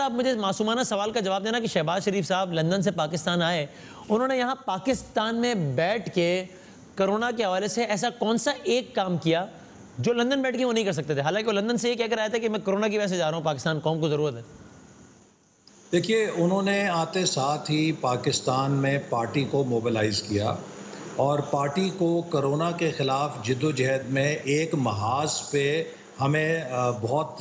अगर आप मुझे मासूमाना सवाल का जवाब देना कि शहबाज शरीफ साहब लंदन से पाकिस्तान आए, उन्होंने यहाँ पाकिस्तान में बैठ के कोरोना के हवाले से ऐसा कौन सा एक काम किया जो लंदन बैठ के वो नहीं कर सकते थे? हालांकि वो लंदन से ये कहकर आया था कि मैं कोरोना की वजह से जा रहा हूँ पाकिस्तान, कौम को ज़रूरत है। देखिए, उन्होंने आते साथ ही पाकिस्तान में पार्टी को मोबिलाइज़ किया और पार्टी को कोरोना के ख़िलाफ़ जद्दोजहद में एक महाज पे हमें बहुत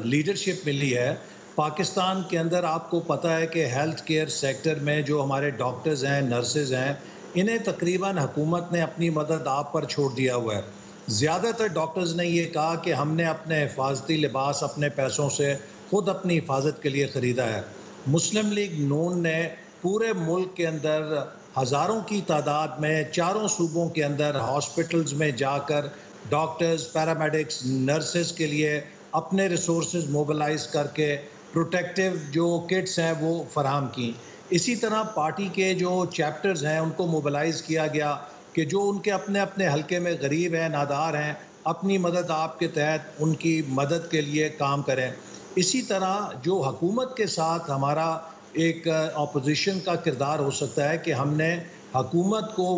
लीडरशिप मिली है। पाकिस्तान के अंदर आपको पता है कि हेल्थ केयर सेक्टर में जो हमारे डॉक्टर्स हैं, नर्सेज़ हैं, इन्हें तकरीबन हुकूमत ने अपनी मदद आप पर छोड़ दिया हुआ है। ज़्यादातर डॉक्टर्स ने ये कहा कि हमने अपने हिफाजती लिबास अपने पैसों से खुद अपनी हिफाजत के लिए ख़रीदा है। मुस्लिम लीग नून ने पूरे मुल्क के अंदर हज़ारों की तादाद में चारों सूबों के अंदर हॉस्पिटल्स में जाकर डॉक्टर्स, पैरामेडिक्स, नर्सेस के लिए अपने रिसोर्सेज मोबिलाइज़ करके प्रोटेक्टिव जो किट्स हैं वो फराहम की। इसी तरह पार्टी के जो चैप्टर्स हैं उनको मोबिलाइज़ किया गया कि जो उनके अपने अपने हलके में गरीब हैं, नादार हैं, अपनी मदद आपके तहत उनकी मदद के लिए काम करें। इसी तरह जो हुकूमत के साथ हमारा एक अपोजिशन का किरदार हो सकता है कि हमने हुकूमत को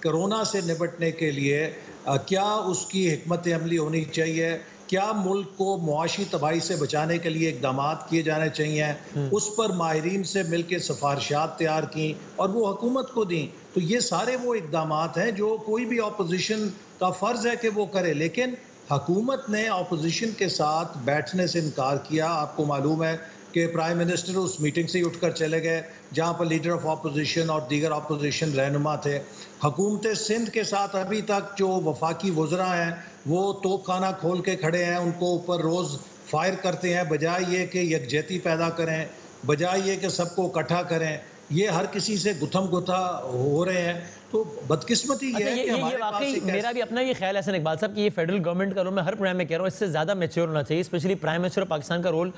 कोरोना से निपटने के लिए क्या उसकी हिकमत अमली होनी चाहिए, क्या मुल्क को मुआशी तबाही से बचाने के लिए इक़दामात किए जाने चाहिए, उस पर माहिरीन से मिल के सिफारिशात तैयार की और वो हुकूमत को दी। तो ये सारे वो इक़दामात हैं जो कोई भी अपोजिशन का फ़र्ज़ है कि वो करे, लेकिन हुकूमत ने अपोजिशन के साथ बैठने से इनकार किया। आपको मालूम है कि प्राइम मिनिस्टर उस मीटिंग से ही उठकर चले गए जहां पर लीडर ऑफ अपोजिशन और दीगर अपोजिशन रहनुमा थे। हुकूमत सिंध के साथ अभी तक जो वफाकी वज़रा हैं वो तोपखाना खोल के खड़े हैं, उनको ऊपर रोज़ फायर करते हैं, बजाय ये कि यकजहती पैदा करें, बजाय ये कि सबको इकट्ठा करें, ये हर किसी से गुथम गुथा हो रहे हैं। तो बदकिस्मती ये अच्छा, है कि हमारे पास वाकई एक मेरा भी अपना ये ख्याल है हसन इकबाल साहब कि ये फेडरल गवर्नमेंट का रोल, मैं हर प्रोग्राम में कह रहा हूँ, इससे ज़्यादा मैच्योर होना चाहिए। Specially prime minister of Pakistan का रोल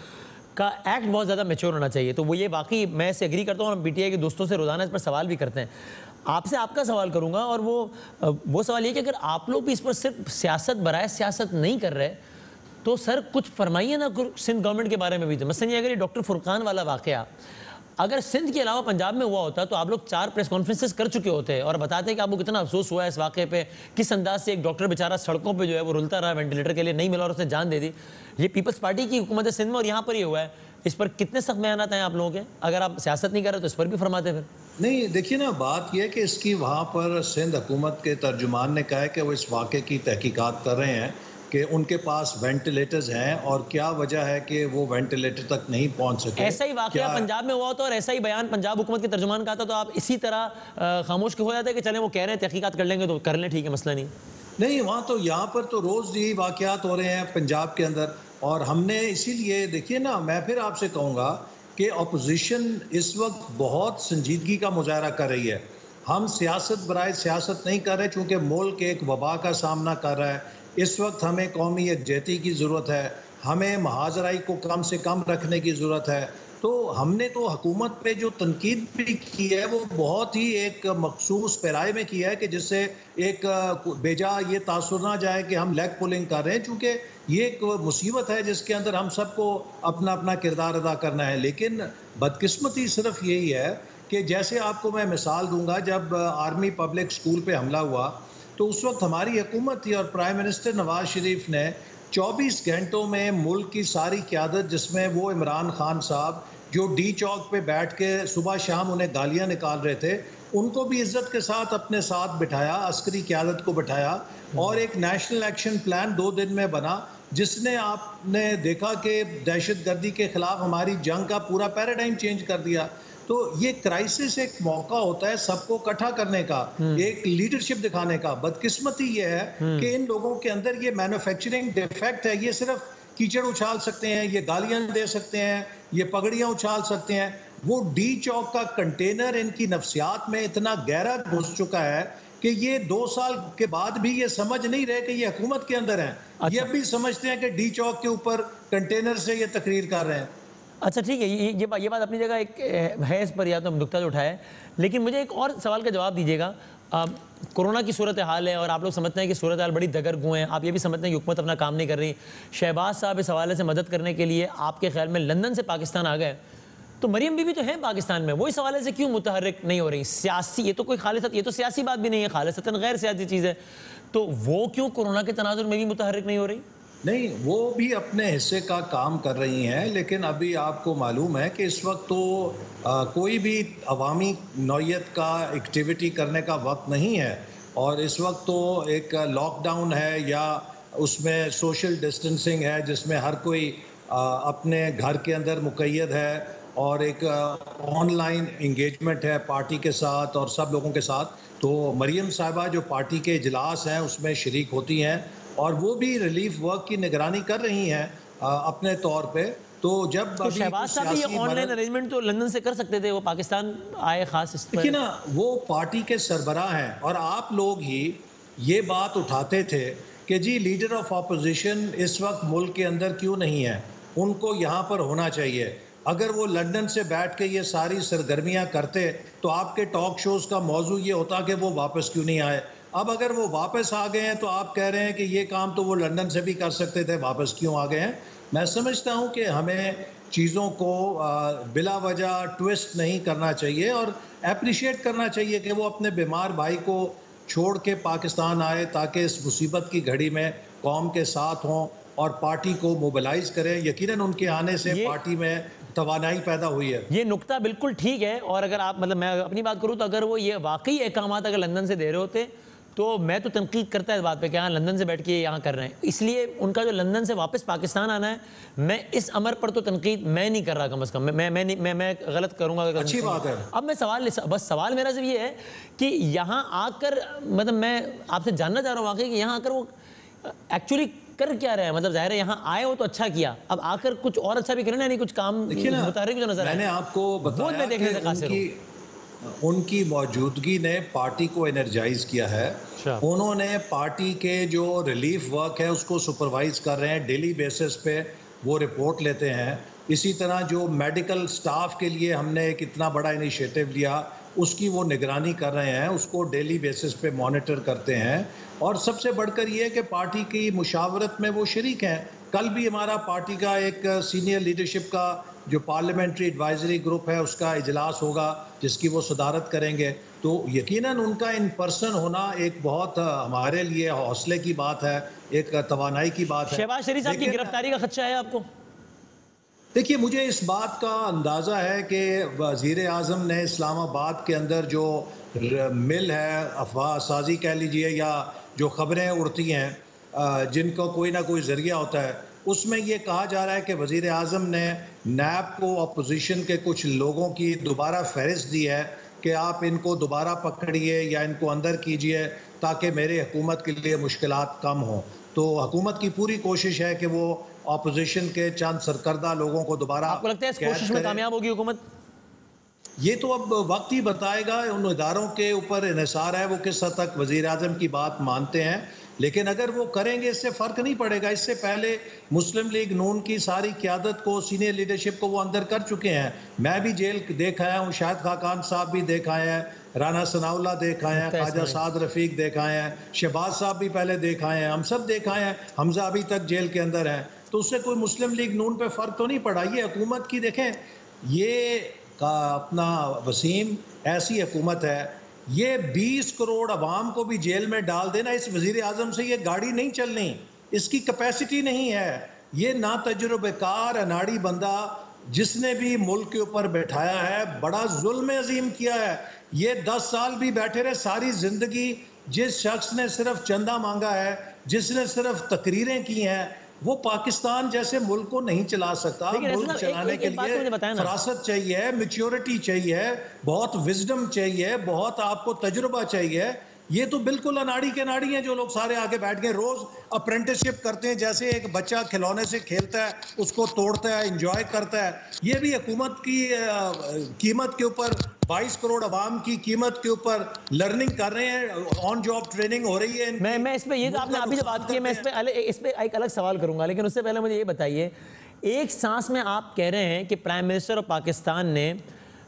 का एक्ट बहुत ज़्यादा मैच्योर होना चाहिए। तो वो ये वाकई मैं इससे एग्री करता हूँ और पीटीआई के दोस्तों से रोज़ाना इस पर सवाल भी करते हैं। आपसे आपका सवाल करूँगा और वो सवाल ये कि अगर आप लोग भी इस पर सिर्फ सियासत बराए सियासत नहीं कर रहे तो सर कुछ फरमाइए ना सिंध गवर्नमेंट के बारे में भी। तो मसलन ये अगर ये डॉक्टर फुरकान वाला वाक़या अगर सिंध के अलावा पंजाब में हुआ होता तो आप लोग 4 प्रेस कॉन्फ्रेंसेस कर चुके होते और बताते कि आपको कितना अफसोस हुआ है इस वाक़े पे, किस अंदाज से एक डॉक्टर बेचारा सड़कों पे जो है वो रुलता रहा, वेंटिलेटर के लिए नहीं मिला और उसने जान दे दी। ये पीपल्स पार्टी की हुकूमत है सिंध में और यहाँ पर ये हुआ है। इस पर कितने सख्त बयान हैं आप लोगों के? अगर आप सियासत नहीं कर रहे तो इस पर भी फरमाते फिर। नहीं, देखिए ना, बात यह है कि इसकी वहाँ पर सिंध हुकूमत के तर्जुमान ने कहा है कि वो इस वाक़े की तहकीकात कर रहे हैं कि उनके पास वेंटिलेटर्स हैं और क्या वजह है कि वो वेंटिलेटर तक नहीं पहुंच सके। ऐसा ही वाकया पंजाब में हुआ होता और ऐसा ही बयान पंजाब हुकूमत के तर्जुमान का था तो आप इसी तरह खामोश हो जाते कि चलें वो कह रहे हैं तहकीकात कर लेंगे तो कर लें, ठीक है, मसला नहीं। नहीं, वहाँ तो यहाँ पर तो रोज़ यही वाक़यात हो रहे हैं पंजाब के अंदर और हमने इसीलिए देखिए ना, मैं फिर आपसे कहूँगा कि अपोजिशन इस वक्त बहुत संजीदगी का मुजाहरा कर रही है। हम सियासत बराए सियासत नहीं कर रहे चूँकि मुल्क एक वबा का सामना कर रहा है। इस वक्त हमें कौमी यकजहती की ज़रूरत है, हमें महाजराई को कम से कम रखने की ज़रूरत है। तो हमने तो हुकूमत पे जो तनकीद भी की है वो बहुत ही एक मखसूस पैराए में किया है कि जिससे एक बेजा ये तासुर ना जाए कि हम लेग पुलिंग कर रहे हैं, चूँकि ये एक मुसीबत है जिसके अंदर हम सबको अपना अपना किरदार अदा करना है। लेकिन बदकिस्मती सिर्फ यही है कि जैसे आपको मैं मिसाल दूंगा, जब आर्मी पब्लिक स्कूल पे हमला हुआ तो उस वक्त हमारी हुकूमत थी और प्राइम मिनिस्टर नवाज शरीफ ने 24 घंटों में मुल्क की सारी क़यादत, जिसमें वो इमरान खान साहब जो डी चौक पे बैठ के सुबह शाम उन्हें गालियां निकाल रहे थे, उनको भी इज्जत के साथ अपने साथ बिठाया, अस्करी क़यादत को बिठाया और एक नेशनल एक्शन प्लान 2 दिन में बना, जिसने आपने देखा कि दहशतगर्दी के ख़िलाफ़ हमारी जंग का पूरा पैराडाइम चेंज कर दिया। तो ये क्राइसिस एक मौका होता है सबको इकट्ठा करने का, एक लीडरशिप दिखाने का। बदकिस्मती ये है कि इन लोगों के अंदर ये मैन्युफैक्चरिंग डिफेक्ट है। ये सिर्फ कीचड़ उछाल सकते हैं, ये गालियां दे सकते हैं, ये पगड़ियां उछाल सकते हैं। वो डी चौक का कंटेनर इनकी नफ्सियात में इतना गहरा घुस चुका है कि ये 2 साल के बाद भी ये समझ नहीं रहे कि ये हुकूमत के अंदर हैं। अच्छा। ये भी समझते हैं कि डी चौक के ऊपर कंटेनर से ये तकरीर कर रहे हैं। अच्छा, ठीक है, ये बात अपनी जगह एक है, इस पर या तो हम नुक्ता जो उठाया है, लेकिन मुझे एक और सवाल का जवाब दीजिएगा। कोरोना की सूरत हाल है और आप लोग समझते हैं कि सूरत हाल बड़ी दगरगू है, आप ये भी समझते हैं कि हुकूमत अपना काम नहीं कर रही। शहबाज साहब इस हवाले से मदद करने के लिए आपके ख्याल में लंदन से पाकिस्तान आ गए, तो मरियम बीबी तो है पाकिस्तान में, वो इस हवाले से क्यों मुतहर्रिक नहीं हो रही? सियासी, ये तो कोई खालिसत, ये तो सियासी बात भी नहीं है, खालिसतन गैर सियासी चीज़ है, तो वो क्यों कोरोना के तनाजुर में भी मुतहर्रिक नहीं हो रही? नहीं, वो भी अपने हिस्से का काम कर रही हैं, लेकिन अभी आपको मालूम है कि इस वक्त तो कोई भी अवामी नौइयत का एक्टिविटी करने का वक्त नहीं है, और इस वक्त तो एक लॉकडाउन है या उसमें सोशल डिस्टेंसिंग है जिसमें हर कोई अपने घर के अंदर मुक़य्यद है, और एक ऑनलाइन इंगेजमेंट है पार्टी के साथ और सब लोगों के साथ। तो मरियम साहिबा जो पार्टी के इजलास हैं उसमें शरीक होती हैं, और वो भी रिलीफ वर्क की निगरानी कर रही हैं अपने तौर पे। तो जब तो शहबाज साहब भी ये ऑनलाइन अरेंजमेंट तो लंदन से कर सकते थे, वो पाकिस्तान आए खास इस पर। देखिए ना, वो पार्टी के सरबराह हैं, और आप लोग ही ये बात उठाते थे कि जी लीडर ऑफ अपोजिशन इस वक्त मुल्क के अंदर क्यों नहीं है, उनको यहाँ पर होना चाहिए। अगर वो लंदन से बैठ के ये सारी सरगर्मियाँ करते तो आपके टॉक शोज़ का मौजू ये होता कि वो वापस क्यों नहीं आए। अब अगर वो वापस आ गए हैं तो आप कह रहे हैं कि ये काम तो वो लंदन से भी कर सकते थे, वापस क्यों आ गए हैं। मैं समझता हूँ कि हमें चीज़ों को बिला वजह ट्विस्ट नहीं करना चाहिए, और अप्रिशिएट करना चाहिए कि वो अपने बीमार भाई को छोड़ के पाकिस्तान आए ताकि इस मुसीबत की घड़ी में कौम के साथ हों और पार्टी को मोबिलाइज करें। यकीनन उनके आने से पार्टी में तवानाई पैदा हुई है। ये नुक्ता बिल्कुल ठीक है, और अगर आप मतलब मैं अपनी बात करूँ तो अगर वो ये वाकई अहकामात अगर लंदन से दे रहे होते तो मैं तो तनकीद करता है इस बात पे कि हाँ लंदन से बैठ के यहाँ कर रहे हैं, इसलिए उनका जो लंदन से वापस पाकिस्तान आना है, मैं इस अमर पर तो तनकीद मैं नहीं कर रहा, कम अज़ कम मैं गलत करूँगा। अच्छी बात है। अब मैं सवाल मेरा सिर्फ ये है कि यहाँ आकर मतलब मैं आपसे जानना चाह रहा हूँ वाकई कि यहाँ आकर वो एक्चुअली कर क्या रहे हैं, मतलब जाहिर है यहाँ आए हो तो अच्छा किया, अब आकर कुछ और अच्छा भी करें ना, नहीं कुछ काम मुतारिक जो नजर मैंने आपको बताया कि उनकी मौजूदगी ने पार्टी को एनर्जाइज किया है। उन्होंने पार्टी के जो रिलीफ वर्क है उसको सुपरवाइज कर रहे हैं, डेली बेसिस पे वो रिपोर्ट लेते हैं। इसी तरह जो मेडिकल स्टाफ के लिए हमने एक इतना बड़ा इनिशिएटिव लिया उसकी वो निगरानी कर रहे हैं, उसको डेली बेसिस पे मॉनिटर करते हैं, और सबसे बढ़कर ये कि पार्टी की मुशावरत में वो शरीक हैं। कल भी हमारा पार्टी का एक सीनियर लीडरशिप का जो पार्लियामेंट्री एडवाइजरी ग्रुप है उसका इजलास होगा जिसकी वो सदारत करेंगे। तो यकीनन उनका इन पर्सन होना एक बहुत हमारे लिए हौसले की बात है, एक तवानाई की बात है। शहबाज शरीफ साहब की गिरफ्तारी का खदशा है आपको? देखिए, मुझे इस बात का अंदाज़ा है कि वज़ीर आज़म ने इस्लामाबाद के अंदर जो मिल है, अफवाह साजी कह लीजिए, या जो ख़बरें उड़ती हैं जिनको कोई ना कोई ज़रिया होता है, उसमें ये कहा जा रहा है कि वज़ीर आज़म ने नैब को अपोजिशन के कुछ लोगों की दोबारा फहरिस्त दी है कि आप इनको दोबारा पकड़िए या इनको अंदर कीजिए ताकि मेरे हुकूमत के लिए मुश्किलात कम हों। तो हुकूमत की पूरी कोशिश है कि वो अपोजिशन के चंद सरकर्दा लोगों को दोबारा। आपको लगता है इस कोशिश में कामयाब होगी हुकूमत? ये तो अब वक्त ही बताएगा, उन इदारों के ऊपर इन्हिसार है वो किस हद तक वज़ीर आज़म की बात मानते हैं, लेकिन अगर वो करेंगे इससे फ़र्क नहीं पड़ेगा। इससे पहले मुस्लिम लीग नून की सारी क़यादत को, सीनियर लीडरशिप को वो अंदर कर चुके हैं। मैं भी जेल देख आया हूँ, शाहिद खाकान साहब भी देख आए हैं, राना सनाउल्लाह देख आए हैं, ख्वाजा साद रफ़ीक देख आए हैं, शहबाज साहब भी पहले देख आए हैं, हम सब देख आए हैं, हमजा अभी तक जेल के अंदर हैं। तो उससे कोई मुस्लिम लीग नून पर फ़र्क तो नहीं पड़ा। ये हुकूमत की देखें, ये का अपना वसीम ऐसी हुकूमत है, ये 20 करोड़ अवाम को भी जेल में डाल देना, इस वज़ीर आज़म से ये गाड़ी नहीं चलनी, इसकी कैपेसिटी नहीं है। ये ना तजुर्बेकार अनाड़ी बंदा जिसने भी मुल्क के ऊपर बैठाया है, बड़ा जुल्म अजीम किया है। ये 10 साल भी बैठे रहे, सारी ज़िंदगी जिस शख्स ने सिर्फ चंदा मांगा है, जिसने सिर्फ तकरीरें की हैं, वो पाकिस्तान जैसे मुल्क को नहीं चला सकता। मुल्क चलाने के लिए फरासत चाहिए, मैच्योरिटी चाहिए, बहुत विजडम चाहिए, बहुत आपको तजुर्बा चाहिए। ये तो बिल्कुल अनाड़ी के नाड़ी हैं जो लोग सारे आगे बैठ गए, रोज अप्रेंटिसशिप करते हैं, जैसे एक बच्चा खिलौने से खेलता है, उसको तोड़ता है, इंजॉय करता है। ये भी हुकूमत की कीमत के ऊपर, 22 करोड़ अवाम की कीमत के ऊपर लर्निंग कर रहे हैं, ऑन जॉब ट्रेनिंग हो रही है। मैं इस पे, ये तो आपने अभी जो बात की है, मैं इस पे एक अलग सवाल करूंगा, लेकिन उससे पहले मुझे ये बताइए, एक सांस में आप कह रहे हैं कि प्राइम मिनिस्टर ऑफ पाकिस्तान ने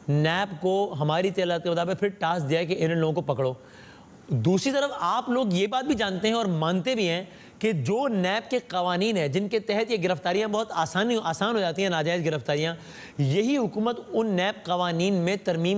नैब को हमारी तलात के मुताबिक फिर टास्क दिया है कि इन लोगों को पकड़ो, दूसरी तरफ आप लोग ये बात भी जानते हैं और मानते भी हैं कि जो नैब के कवानीन है जिनके तहत ये गिरफ्तारियां बहुत आसान हो जाती हैं, नाजायज़ गिरफ्तारियां, यही हुकूमत उन नैब कवानीन में तरमीम